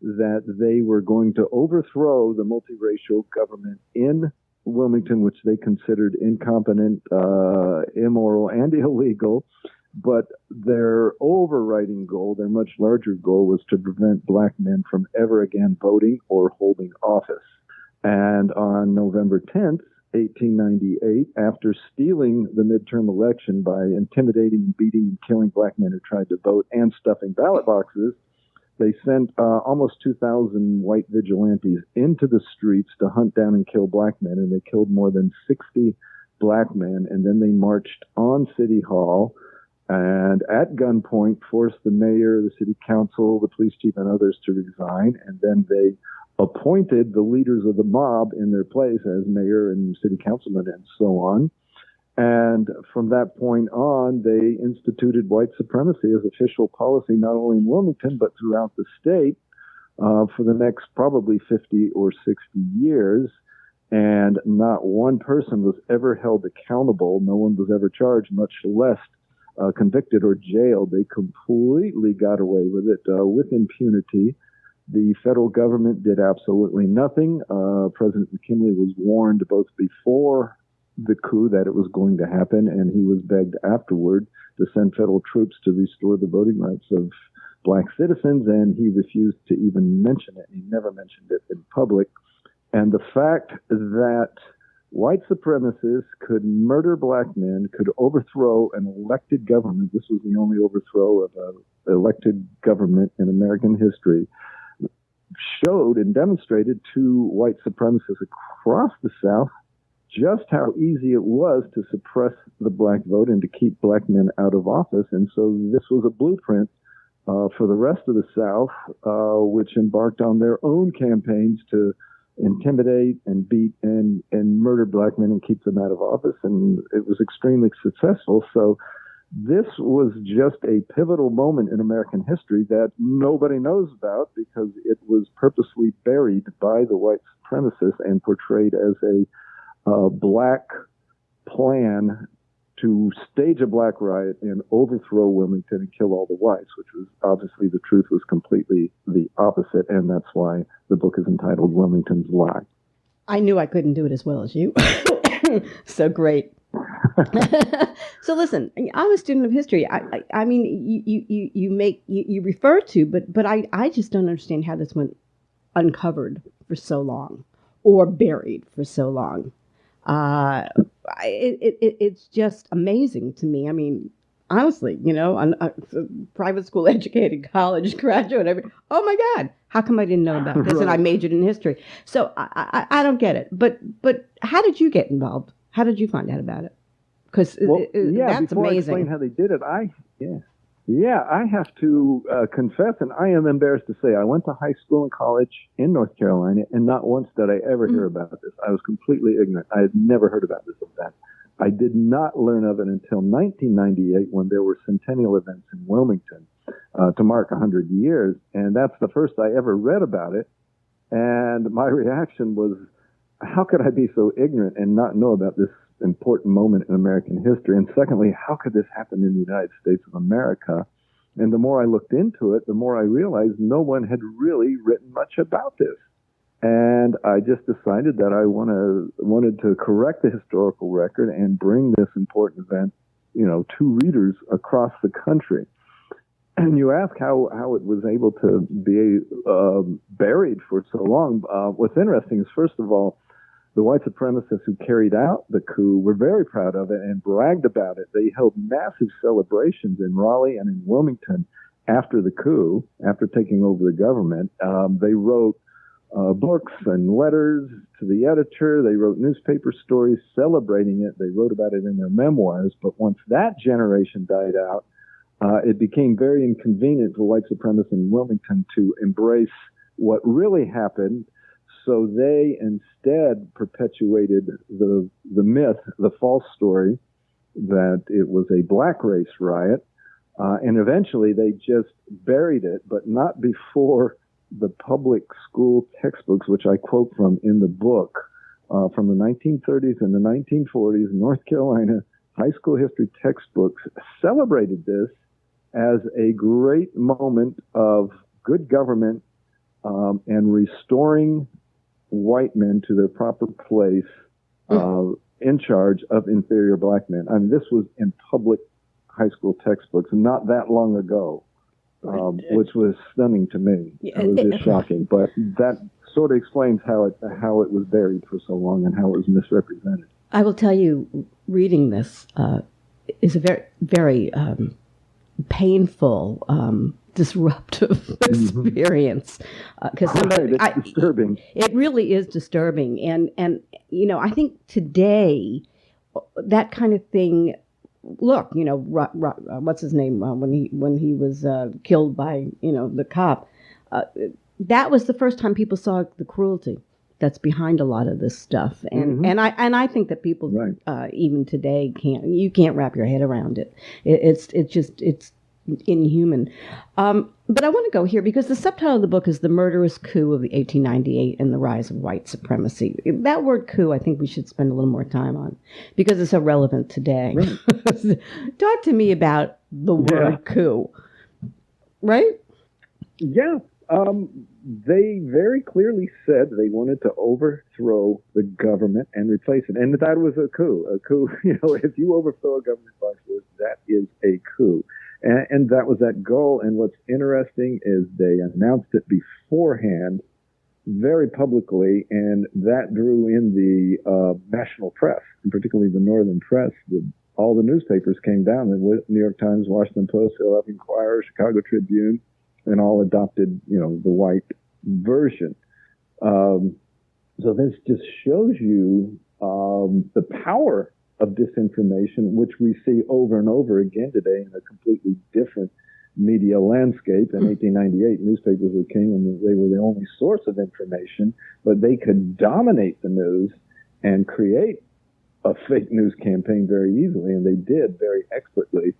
that they were going to overthrow the multiracial government in Wilmington, which they considered incompetent, immoral, and illegal. But their overriding goal, their much larger goal, was to prevent black men from ever again voting or holding office. And on November 10th, 1898, after stealing the midterm election by intimidating and beating and killing black men who tried to vote and stuffing ballot boxes, they sent almost 2,000 white vigilantes into the streets to hunt down and kill black men, and they killed more than 60 black men. And then they marched on City Hall and at gunpoint forced the mayor, the city council, the police chief, and others to resign. And then they appointed the leaders of the mob in their place as mayor and city councilman and so on. And from that point on, they instituted white supremacy as official policy, not only in Wilmington, but throughout the state for the next probably 50 or 60 years. And not one person was ever held accountable. No one was ever charged, much less convicted or jailed. They completely got away with it with impunity. The federal government did absolutely nothing. President McKinley was warned both before the coup that it was going to happen, and he was begged afterward to send federal troops to restore the voting rights of black citizens, and he refused to even mention it. He never mentioned it in public. And the fact that white supremacists could murder black men, could overthrow an elected government — this was the only overthrow of an elected government in American history — showed and demonstrated to white supremacists across the South just how easy it was to suppress the black vote and to keep black men out of office. And so this was a blueprint for the rest of the South, which embarked on their own campaigns to intimidate and beat and murder black men and keep them out of office. And it was extremely successful. So this was just a pivotal moment in American history that nobody knows about because it was purposely buried by the white supremacists and portrayed as a black plan to stage a black riot and overthrow Wilmington and kill all the whites, which was obviously the truth was completely the opposite. And that's why the book is entitled Wilmington's Lie. I knew I couldn't do it as well as you. So great. So listen, I'm a student of history. I mean, you refer to, but I just don't understand how this went uncovered for so long or buried for so long. It's just amazing to me. I mean, honestly, a private school educated college graduate. Oh my God, how come I didn't know about this? Right. And I majored in history. So I don't get it. But how did you get involved? How did you find out about it? Because that's before amazing. I explain how they did it, I have to confess, and I am embarrassed to say, I went to high school and college in North Carolina, and not once did I ever hear about this. I was completely ignorant. I had never heard about this event. I did not learn of it until 1998 when there were centennial events in Wilmington to mark 100 years, and that's the first I ever read about it. And my reaction was, how could I be so ignorant and not know about this important moment in American history? And secondly, how could this happen in the United States of America? And the more I looked into it, the more I realized no one had really written much about this. And I just decided that I wanted to correct the historical record and bring this important event, to readers across the country. And you ask how it was able to be buried for so long. What's interesting is, first of all, the white supremacists who carried out the coup were very proud of it and bragged about it. They held massive celebrations in Raleigh and in Wilmington after the coup, after taking over the government. They wrote books and letters to the editor. They wrote newspaper stories celebrating it. They wrote about it in their memoirs. But once that generation died out, it became very inconvenient for white supremacists in Wilmington to embrace what really happened. So they instead perpetuated the myth, the false story, that it was a black race riot. And eventually they just buried it, but not before the public school textbooks, which I quote from in the book, from the 1930s and the 1940s, North Carolina high school history textbooks celebrated this as a great moment of good government and restoring white men to their proper place in charge of inferior black men. I mean, this was in public high school textbooks not that long ago, which was stunning to me. It was just shocking. But that sort of explains how it was buried for so long and how it was misrepresented. I will tell you, reading this is a very, very painful, disruptive experience. Because it's disturbing. It really is disturbing, and I think today that kind of thing. Look, what's his name when he was killed by the cop. That was the first time people saw the cruelty that's behind a lot of this stuff, and I think that people even today can't wrap your head around it. It's inhuman. But I want to go here because the subtitle of the book is The Murderous Coup of the 1898 and the Rise of White Supremacy. That word coup, I think we should spend a little more time on because it's so relevant today. Right. Talk to me about the word coup. Right? Yeah. They very clearly said they wanted to overthrow the government and replace it. And that was a coup. A coup, if you overthrow a government by force, that is a coup. And that was that goal. And what's interesting is they announced it beforehand very publicly, and that drew in the national press, and particularly the northern press. All the newspapers came down. The New York Times, Washington Post, Philadelphia Inquirer, Chicago Tribune, and all adopted, the white version. So this just shows you the power of disinformation, which we see over and over again today in a completely different media landscape. In 1898, newspapers were king, and they were the only source of information, but they could dominate the news and create a fake news campaign very easily, and they did very expertly.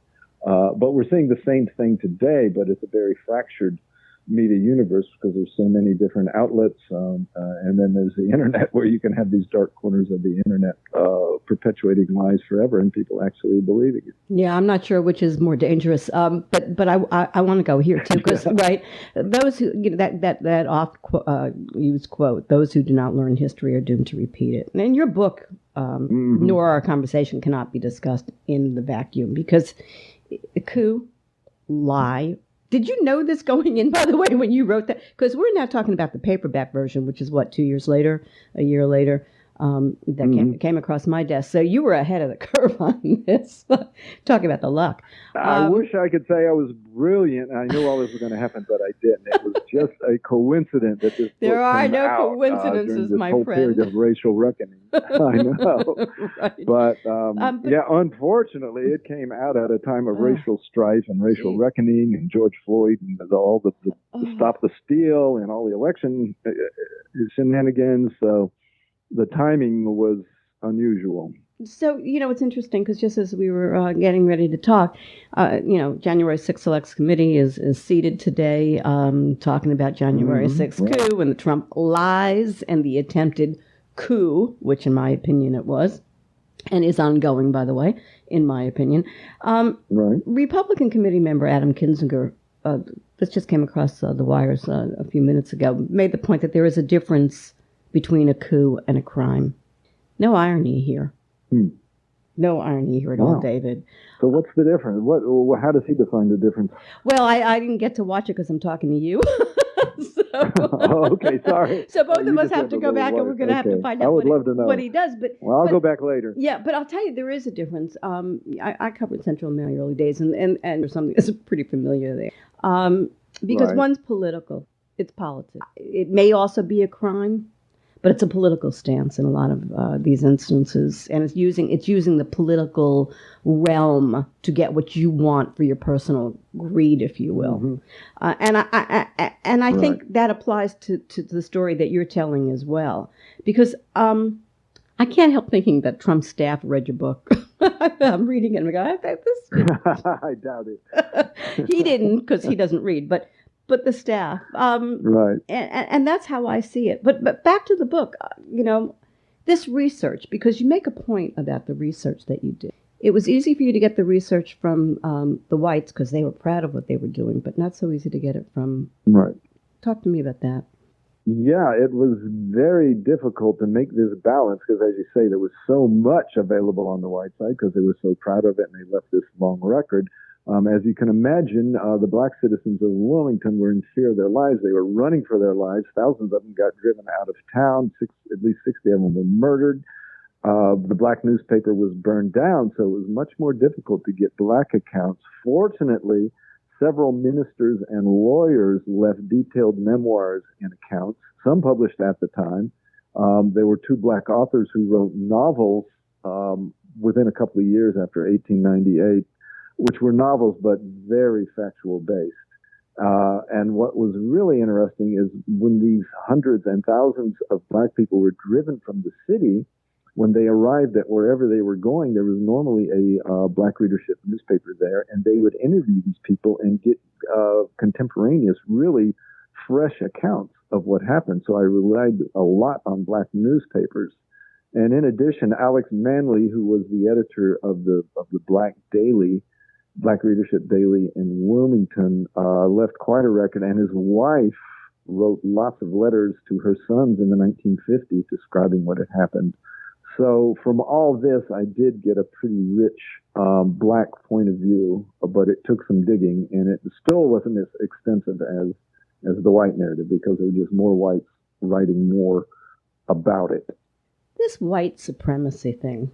But we're seeing the same thing today, but it's a very fractured media universe because there's so many different outlets. And then there's the internet where you can have these dark corners of the internet perpetuating lies forever and people actually believing it. Yeah, I'm not sure which is more dangerous. But I want to go here too because, right, those who, that oft used quote, those who do not learn history are doomed to repeat it. And in your book, nor our conversation cannot be discussed in the vacuum because coup, lie. Did you know this going in, by the way, when you wrote that? Because we're now talking about the paperback version, which is what, 2 years later, a year later. that came across my desk. So you were ahead of the curve on this. Talking about the luck. I wish I could say I was brilliant. I knew all this was going to happen, but I didn't. It was just a coincidence that this there book are came no out, coincidences, during this my whole friend. period of racial reckoning. I know. Right. But unfortunately, it came out at a time of racial strife and racial reckoning, and George Floyd and all the Stop the Steal and all the election shenanigans. So the timing was unusual. So, it's interesting because just as we were getting ready to talk, January 6th Select Committee is seated today talking about January 6th coup and the Trump lies and the attempted coup, which in my opinion it was, and is ongoing, by the way, in my opinion. Republican committee member Adam Kinzinger, this just came across the wires a few minutes ago, made the point that there is a difference between a coup and a crime. No irony here. No irony here at all, David. So what's the difference? How does he define the difference? Well, I didn't get to watch it because I'm talking to you. Okay, sorry. So both of us have to go back, and we're going to have to find out what he does. I'll go back later. Yeah, but I'll tell you, there is a difference. I covered Central America in the early days, and there's something that's pretty familiar there. Because one's political. It's politics. It may also be a crime, but it's a political stance in a lot of these instances, and it's using the political realm to get what you want for your personal greed, if you will. And I think that applies to the story that you're telling as well, because I can't help thinking that Trump's staff read your book. I'm reading it and I go, I think this. I doubt it. He didn't, because he doesn't read, but the staff. And that's how I see it. But back to the book, this research, because you make a point about the research that you did. It was easy for you to get the research from the whites because they were proud of what they were doing, but not so easy to get it from. Talk to me about that. Yeah, it was very difficult to make this balance because, as you say, there was so much available on the white side because they were so proud of it and they left this long record. As you can imagine, the black citizens of Wilmington were in fear of their lives. They were running for their lives. Thousands of them got driven out of town. At least 60 of them were murdered. The black newspaper was burned down, so it was much more difficult to get black accounts. Fortunately, several ministers and lawyers left detailed memoirs and accounts, some published at the time. There were two black authors who wrote novels within a couple of years after 1898, which were novels but very factual based. And what was really interesting is when these hundreds and thousands of black people were driven from the city, when they arrived at wherever they were going, there was normally a black readership newspaper there, and they would interview these people and get contemporaneous, really fresh accounts of what happened. So I relied a lot on black newspapers. And in addition, Alex Manley, who was the editor of the Black Readership Daily in Wilmington, left quite a record, and his wife wrote lots of letters to her sons in the 1950s describing what had happened. So from all this, I did get a pretty rich black point of view, but it took some digging, and it still wasn't as extensive as the white narrative because there were just more whites writing more about it. This white supremacy thing,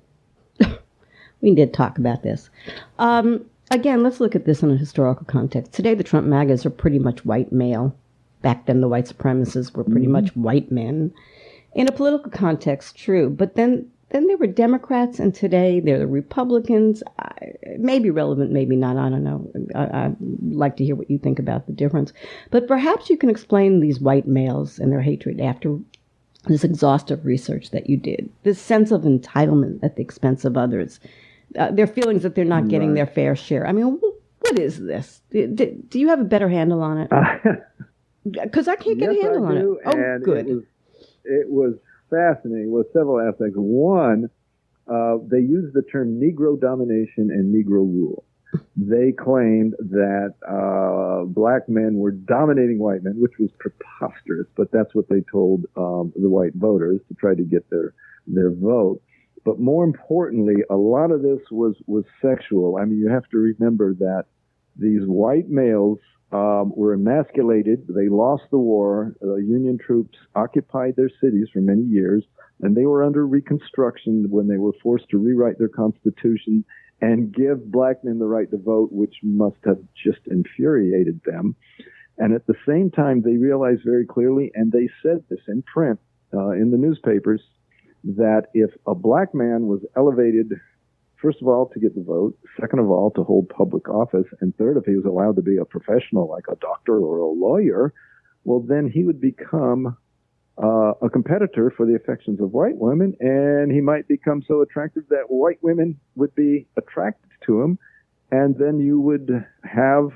we did talk about this. Again, let's look at this in a historical context. Today, the Trump MAGAs are pretty much white male. Back then, the white supremacists were pretty much white men. In a political context, true. But then there were Democrats, and today they're the Republicans. Maybe relevant, maybe not. I don't know. I'd like to hear what you think about the difference. But perhaps you can explain these white males and their hatred after this exhaustive research that you did. This sense of entitlement at the expense of others. Their feelings that they're not getting their fair share. I mean, what is this? Do you have a better handle on it? Because I can't get a handle on it. Oh, good. It was fascinating with several aspects. One, they used the term Negro domination and Negro rule. They claimed that black men were dominating white men, which was preposterous, but that's what they told the white voters to try to get their vote. But more importantly, a lot of this was sexual. I mean, you have to remember that these white males were emasculated. They lost the war. Union troops occupied their cities for many years. and they were under Reconstruction when they were forced to rewrite their Constitution and give black men the right to vote, which must have just infuriated them. And at the same time, they realized very clearly, and they said this in print, in the newspapers, that if a black man was elevated, first of all, to get the vote, second of all, to hold public office, and third, if he was allowed to be a professional like a doctor or a lawyer, well, then he would become a competitor for the affections of white women, and he might become so attractive that white women would be attracted to him, and then you would have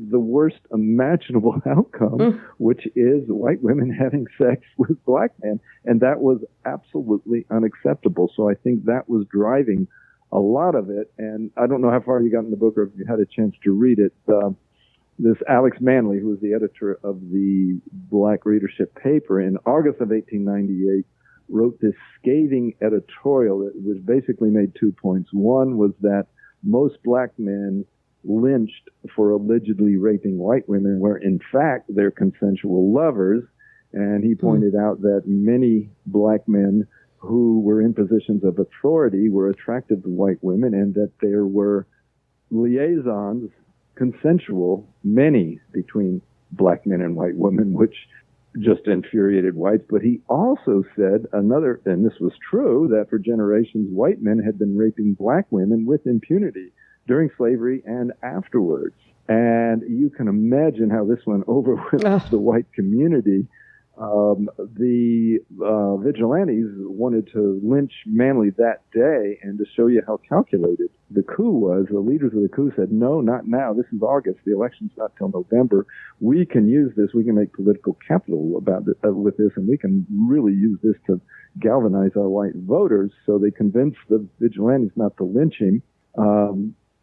the worst imaginable outcome, which is white women having sex with black men, and that was absolutely unacceptable. So I think that was driving a lot of it, and I don't know how far you got in the book or if you had a chance to read it. This Alex Manley, who was the editor of the Black Readership paper in August of 1898, wrote this scathing editorial that was basically made 2 points. One was that most black men lynched for allegedly raping white women were in fact their consensual lovers, and he pointed out that many black men who were in positions of authority were attracted to white women, and that there were liaisons, consensual, many between black men and white women, which just infuriated whites. But he also said another, and this was true, that for generations white men had been raping black women with impunity during slavery and afterwards. And you can imagine how this went over with the white community. The vigilantes wanted to lynch Manley that day, and to show you how calculated the coup was, the leaders of the coup said, no, not now. This is August. The election's not till November. We can use this. We can make political capital with this, and we can really use this to galvanize our white voters. So they convinced the vigilantes not to lynch him,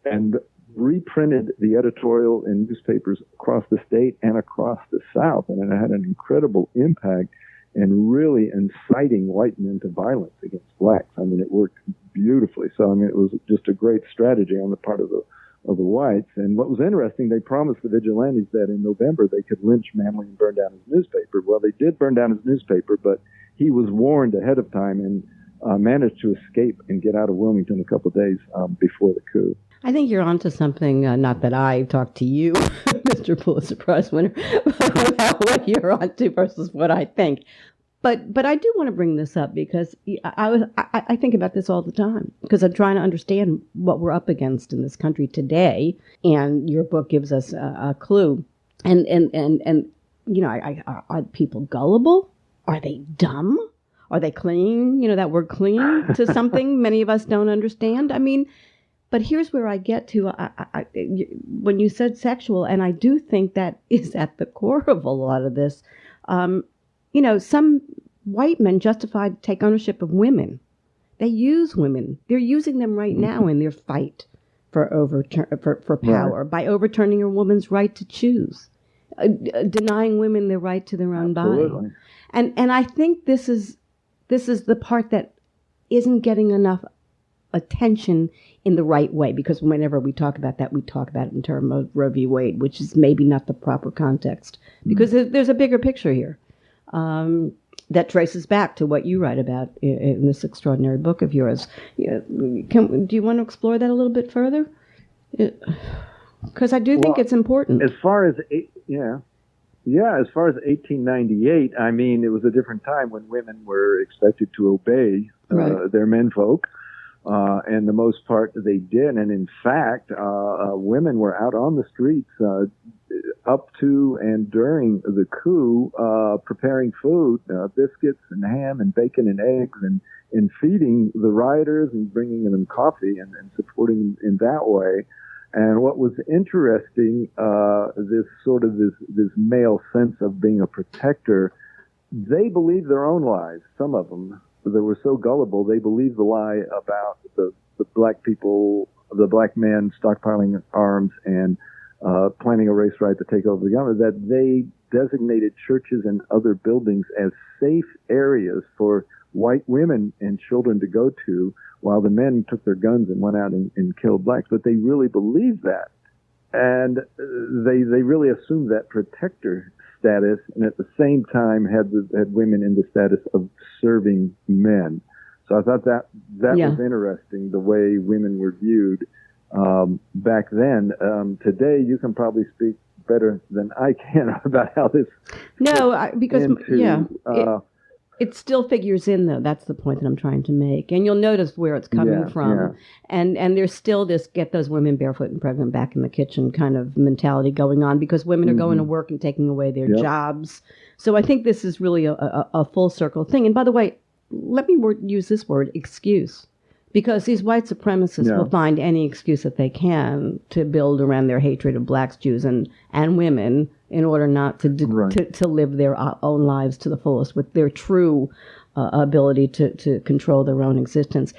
and reprinted the editorial in newspapers across the state and across the South, and it had an incredible impact in really inciting white men to violence against blacks. I mean, it worked beautifully. So, I mean, it was just a great strategy on the part of the whites. And what was interesting, they promised the vigilantes that in November they could lynch Manley and burn down his newspaper. Well, they did burn down his newspaper, but he was warned ahead of time and managed to escape and get out of Wilmington a couple of days before the coup. I think you're onto something, not that I talked to you, Mr. Pulitzer Prize winner, about what you're onto versus what I think. But I do want to bring this up because I think about this all the time because I'm trying to understand what we're up against in this country today, and your book gives us a clue. And you know, are people gullible? Are they dumb? Are they clinging? You know, that word clinging to something many of us don't understand. I mean. But here's where I get to, when you said sexual, and I do think that is at the core of a lot of this. You know, some white men justify to take ownership of women. They use women. They're using them right now in their fight for power by overturning a woman's right to choose, denying women their right to their own body. And I think this is the part that isn't getting enough attention in the right way, because whenever we talk about that, we talk about it in terms of Roe v. Wade, which is maybe not the proper context, because there's a bigger picture here that traces back to what you write about in this extraordinary book of yours. Do you want to explore that a little bit further? Because I do think it's important. As far as as far as 1898, I mean, it was a different time when women were expected to obey their menfolk. And the most part they did. And in fact, women were out on the streets up to and during the coup, preparing food, biscuits and ham and bacon and eggs, and feeding the rioters and bringing them coffee and supporting them in that way. And what was interesting, this male sense of being a protector, they believed their own lies, some of them. They were so gullible, they believed the lie about the black people, the black men stockpiling arms and planning a race riot to take over the government, that they designated churches and other buildings as safe areas for white women and children to go to, while the men took their guns and went out and killed blacks. But they really believed that. And they really assumed that protector status, and at the same time had women in the status of serving men. So I thought that was interesting, the way women were viewed back then. Today, you can probably speak better than I can about how this. It still figures in, though. That's the point that I'm trying to make. And you'll notice where it's coming from. Yeah. And there's still this get those women barefoot and pregnant back in the kitchen kind of mentality going on because women are going to work and taking away their jobs. So I think this is really a full circle thing. And by the way, let me use this word, excuse. Because these white supremacists will find any excuse that they can to build around their hatred of blacks, Jews, and women in order not to live their own lives to the fullest with their true ability to control their own existence.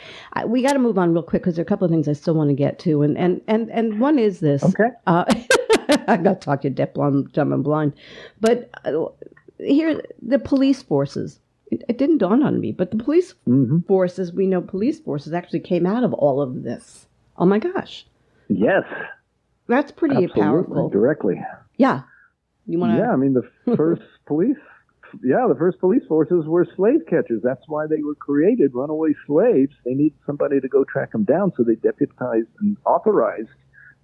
We got to move on real quick because there are a couple of things I still want to get to, and one is this. Okay. I got to talk to you deaf, dumb, and blind, but here the police forces. It didn't dawn on me, but the police forces, we know police forces actually came out of all of this. Oh my gosh. Yes. That's pretty Absolutely. Powerful. Directly. Yeah. You want to? Yeah, I mean, the first police forces were slave catchers. That's why they were created, runaway slaves. They needed somebody to go track them down, so they deputized and authorized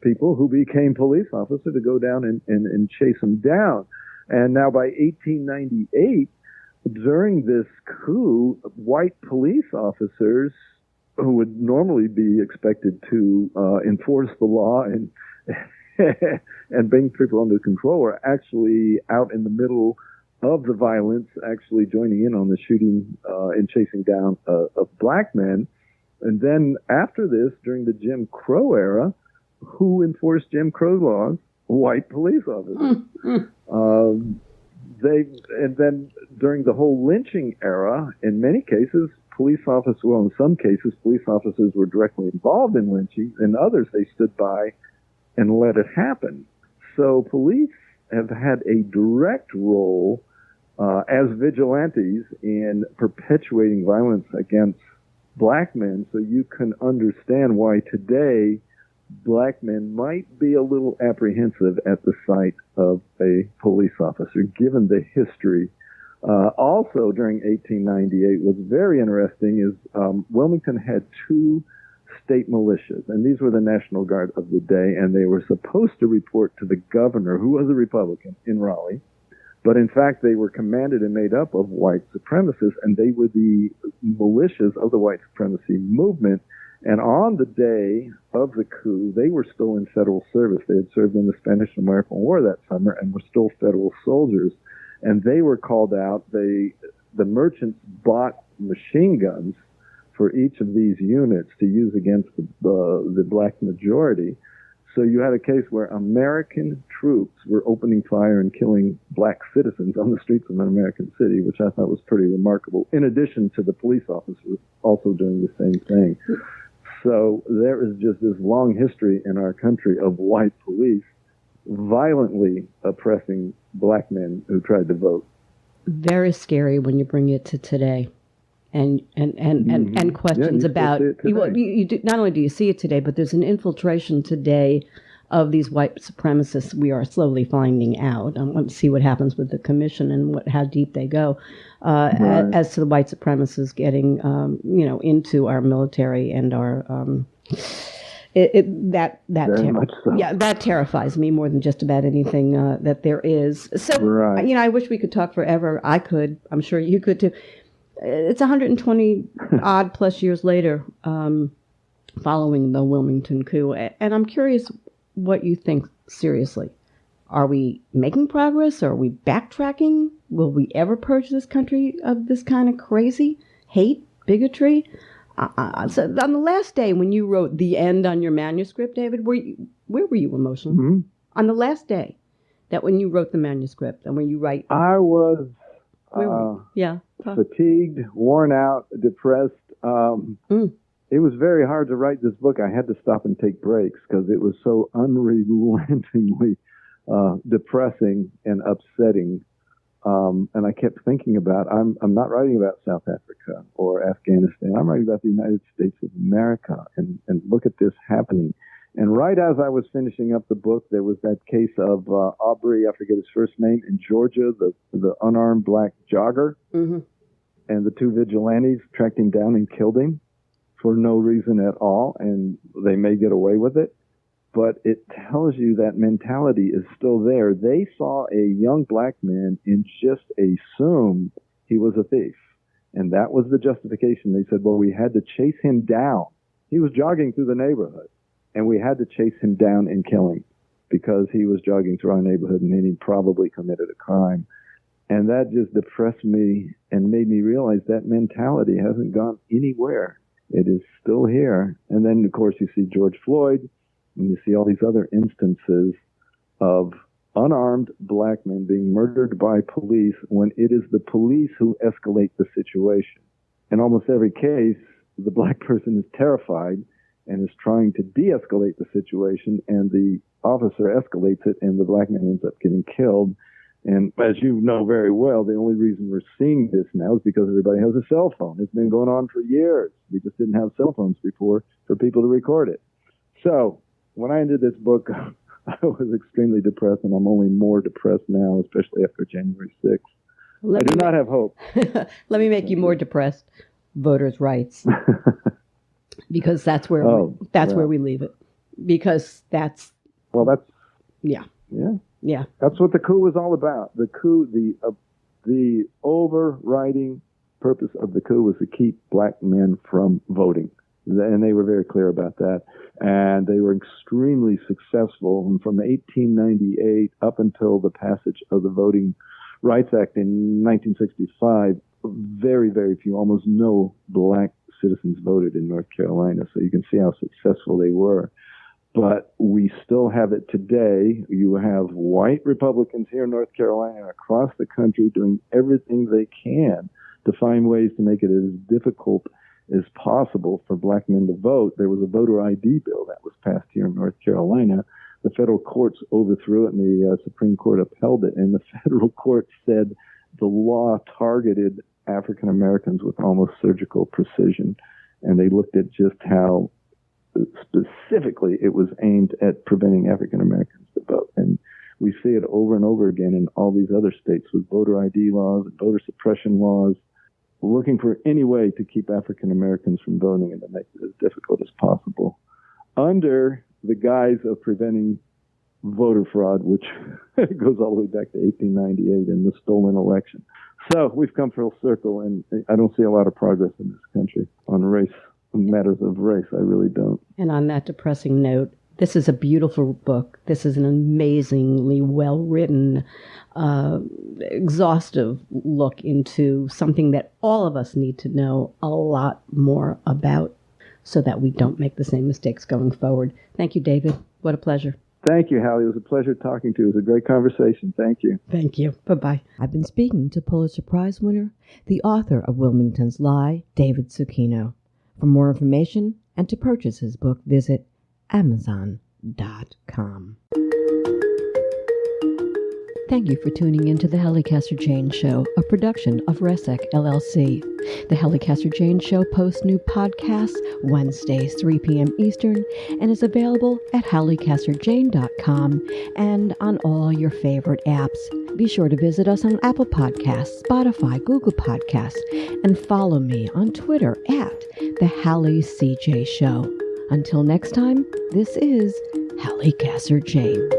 people who became police officers to go down and chase them down. And now by 1898, during this coup, white police officers who would normally be expected to enforce the law and and bring people under control are actually out in the middle of the violence, actually joining in on the shooting and chasing down of black men. And then after this, during the Jim Crow era, who enforced Jim Crow laws? White police officers. And then during the whole lynching era, in many cases, in some cases, police officers were directly involved in lynching. In others, they stood by and let it happen. So police have had a direct role as vigilantes in perpetuating violence against black men. So you can understand why today black men might be a little apprehensive at the sight of a police officer, given the history. Also, during 1898, what's very interesting is Wilmington had two state militias, and these were the National Guard of the day, and they were supposed to report to the governor, who was a Republican, in Raleigh. But in fact, they were commanded and made up of white supremacists, and they were the militias of the white supremacy movement. And on the day of the coup, they were still in federal service. They had served in the Spanish-American War that summer and were still federal soldiers. And they were called out. The merchants bought machine guns for each of these units to use against the black majority. So you had a case where American troops were opening fire and killing black citizens on the streets of an American city, which I thought was pretty remarkable, in addition to the police officers also doing the same thing. So there is just this long history in our country of white police violently oppressing black men who tried to vote. Very scary when you bring it to today, and questions about you do, not only do you see it today, but there's an infiltration today of these white supremacists. We are slowly finding out. I want to see what happens with the commission and how deep they go. As to the white supremacists getting, into our military and our, that terrifies me more than just about anything that there is. So, I wish we could talk forever. I could. I'm sure you could too. It's 120 odd plus years later, following the Wilmington coup, and I'm curious what you think. Seriously. Are we making progress? Are we backtracking? Will we ever purge this country of this kind of crazy hate, bigotry? So on the last day when you wrote the end on your manuscript, David, where were you emotional? Mm-hmm. On the last day that when you wrote the manuscript and when you write... I was fatigued, worn out, depressed. It was very hard to write this book. I had to stop and take breaks because it was so unrelentingly depressing and upsetting. And I kept thinking about, I'm not writing about South Africa or Afghanistan. I'm writing about the United States of America and look at this happening. And right as I was finishing up the book, there was that case of Aubrey, I forget his first name, in Georgia, the unarmed black jogger. Mm-hmm. And the two vigilantes tracked him down and killed him for no reason at all. And they may get away with it. But it tells you that mentality is still there. They saw a young black man and just assumed he was a thief. And that was the justification. They said, well, we had to chase him down. He was jogging through the neighborhood. And we had to chase him down and kill him because he was jogging through our neighborhood and he probably committed a crime. And that just depressed me and made me realize that mentality hasn't gone anywhere. It is still here. And then, of course, you see George Floyd and you see all these other instances of unarmed black men being murdered by police when it is the police who escalate the situation. In almost every case, the black person is terrified and is trying to de-escalate the situation, and the officer escalates it, and the black man ends up getting killed. And as you know very well, the only reason we're seeing this now is because everybody has a cell phone. It's been going on for years. We just didn't have cell phones before for people to record it. So when I ended this book, I was extremely depressed, and I'm only more depressed now, especially after January 6th. I do not have hope. Let me make you more depressed. Voters' rights. Because that's where where we leave it. Because that's yeah. That's what the coup was all about. The coup, the overriding purpose of the coup was to keep black men from voting, and they were very clear about that. And they were extremely successful. And from 1898 up until the passage of the Voting Rights Act in 1965, very, very few, almost no black citizens voted in North Carolina. So you can see how successful they were. But we still have it today. You have white Republicans here in North Carolina and across the country doing everything they can to find ways to make it as difficult as possible for black men to vote. There was a voter ID bill that was passed here in North Carolina. The federal courts overthrew it and the Supreme Court upheld it. And the federal court said the law targeted African Americans with almost surgical precision. And they looked at just how specifically it was aimed at preventing African Americans to vote. And we see it over and over again in all these other states with voter ID laws and voter suppression laws, looking for any way to keep African Americans from voting and to make it as difficult as possible under the guise of preventing voter fraud, which goes all the way back to 1898 and the stolen election. So we've come full circle, and I don't see a lot of progress in this country on race, matters of race. I really don't. And on that depressing note, this is a beautiful book. This is an amazingly well-written, exhaustive look into something that all of us need to know a lot more about so that we don't make the same mistakes going forward. Thank you, David. What a pleasure. Thank you, Hallie. It was a pleasure talking to you. It was a great conversation. Thank you. Thank you. Bye-bye. I've been speaking to Pulitzer Prize winner, the author of Wilmington's Lie, David Zucchino. For more information and to purchase his book, visit Amazon.com. Thank you for tuning in to the Halli Casser-Jayne Show, a production of RESEC LLC. The Halli Casser-Jayne Show posts new podcasts Wednesdays, 3 p.m. Eastern, and is available at hallicasserjayne.com and on all your favorite apps. Be sure to visit us on Apple Podcasts, Spotify, Google Podcasts, and follow me on Twitter at The Halli CJ Show. Until next time, this is Halli Casser-Jayne.